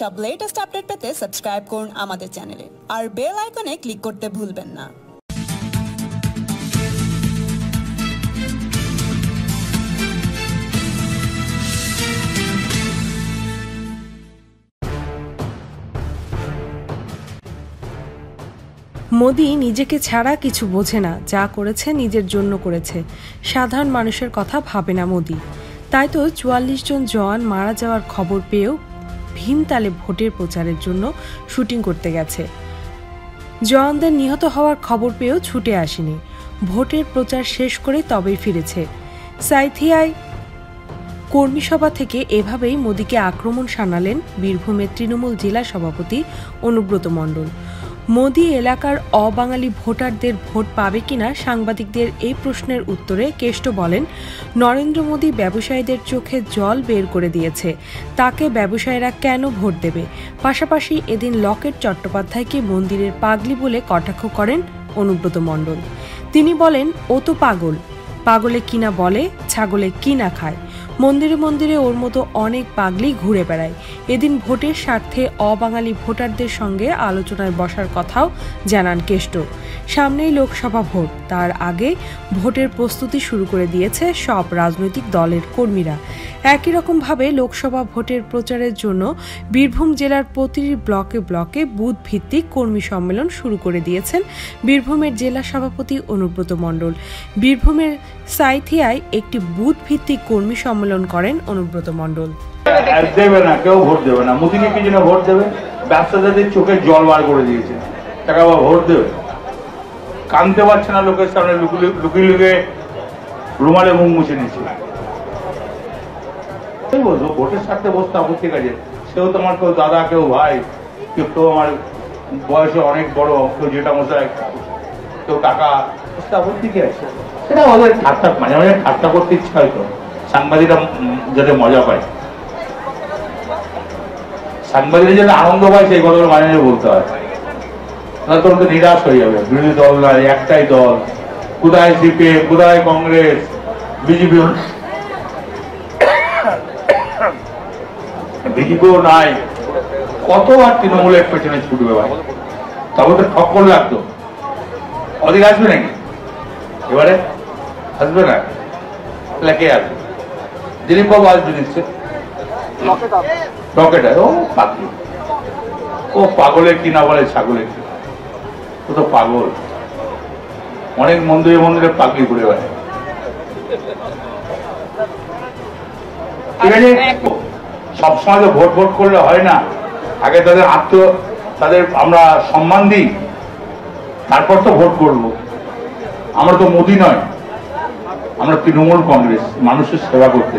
সব latest update পেতে subscribe করুন আমাদের চ্যানেলে আর বেল আইকনে ক্লিক করতে ভুলবেন না। মোদি নিজেকে ছাড়া কিছু বোঝে না, যা করেছে নিজের জন্য করেছে, সাধারণ মানুষের কথা ভাবে না মোদি। তাই তো ৪৪ জন জওয়ান মারা যাওয়ার খবর পেয়েও ভীমতালে ভোটের প্রচারের জন্য শুটিং করতে গেছে। জওয়ানদের নিহত হওয়ার খবর পেয়েও ছুটে আসেনি, ভোটের প্রচার শেষ করে তবেই ফিরেছে। সাইথিয়ায় কর্মী সভা থেকে এভাবেই মোদিকে আক্রমণ শানালেন বীরভূমের তৃণমূল জেলা সভাপতি অনুব্রত মণ্ডল। মোদি এলাকার অবাঙালি ভোটারদের ভোট পাবে কিনা সাংবাদিকদের এই প্রশ্নের উত্তরে কেষ্ট বলেন, নরেন্দ্র মোদি ব্যবসায়ীদের চোখে জল বের করে দিয়েছে, তাকে ব্যবসায়ীরা কেন ভোট দেবে। পাশাপাশি এদিন লকেট চট্টোপাধ্যায়কে মন্দিরের পাগলি বলে কটাক্ষ করেন অনুব্রত মণ্ডল। তিনি বলেন, ও তো পাগল, পাগলে কিনা বলে, ছাগলে কিনা খায়, মন্দিরে মন্দিরে ওর মতো অনেক পাগলি ঘুরে বেড়ায়। এদিন ভোটের স্বার্থে অবাঙালি ভোটারদের সঙ্গে আলোচনায় বসার কথাও জানান কেষ্ট। সামনেই লোকসভা ভোট, তার আগে ভোটের প্রস্তুতি শুরু করে দিয়েছে সব রাজনৈতিক দলের কর্মীরা। একই রকমভাবে লোকসভা ভোটের প্রচারের জন্য বীরভূম জেলার প্রতিটি ব্লকে ব্লকে বুথ ভিত্তিক কর্মী সম্মেলন শুরু করে দিয়েছেন বীরভূমের জেলা সভাপতি অনুব্রত মণ্ডল। বীরভূমের সাইথিয়ায় একটি বুথ ভিত্তিক কর্মী সম্মেলন করেন অনুব্রত মণ্ডল। দেবে না, কেউ ভোট দেবে না। মোদিকে কি জন্য ভোট দেবে? ব্যবসাদারদের চোখে জল বার করে দিয়েছে, টাকা আবার ভোট দেবে? কানতে পারছে না, লোকের সামনে লুকিয়ে লুকিয়ে রুমালে মুখ মুছে নিচ্ছে। বলবো ভোটের স্বার্থে বসতে আপত্তি কাজে, সেও তোমার কেউ দাদা, কেউ ভাই, কেউ আমার বয়সে অনেক বড়, কেউ যেটা মশাই, কেউ কাকা, বসতে আপত্তি কি আছে? সেটা ওদের ঠাট্টা, মাঝে মাঝে ঠাট্টা করতে ইচ্ছা হয়তো, সাংবাদিকরা যাতে মজা পায়, সাংবাদিকরা যাতে আনন্দ পায়, সেই কথাগুলো মাঝে মাঝে বলতে হয়। তাহলে তোর তো নিরাশ হয়ে যাবে। বিরোধী দল নয়, একটাই দল, কোথায় সিপিএম, কোথায় কংগ্রেস, বিজেপি, বিজেপিও নাই, কত আর তৃণমূলের পেছনে ছুটবে ভাই? তবে তো ঠক্কর লাগতো। অধিক আসবে নাকি এবারে? আসবে না, তাহলে কে আসবে? দিলীপ বাবু আসবে নিশ্চয়। রকেট ও পাগল, ও পাগলের কিনা বলে ছাগলের কিনা, ও তো পাগল। অনেক মন্দিরে মন্দিরে পাগলি ঘুরে বেড়ায়। সবসময় তো ভোট ভোট করলে হয় না, আগে তাদের আমরা সম্মান দিই, তারপর তো ভোট করব। আমরা তো মোদি নয়, আমরা তৃণমূল কংগ্রেস, মানুষের সেবা করতে।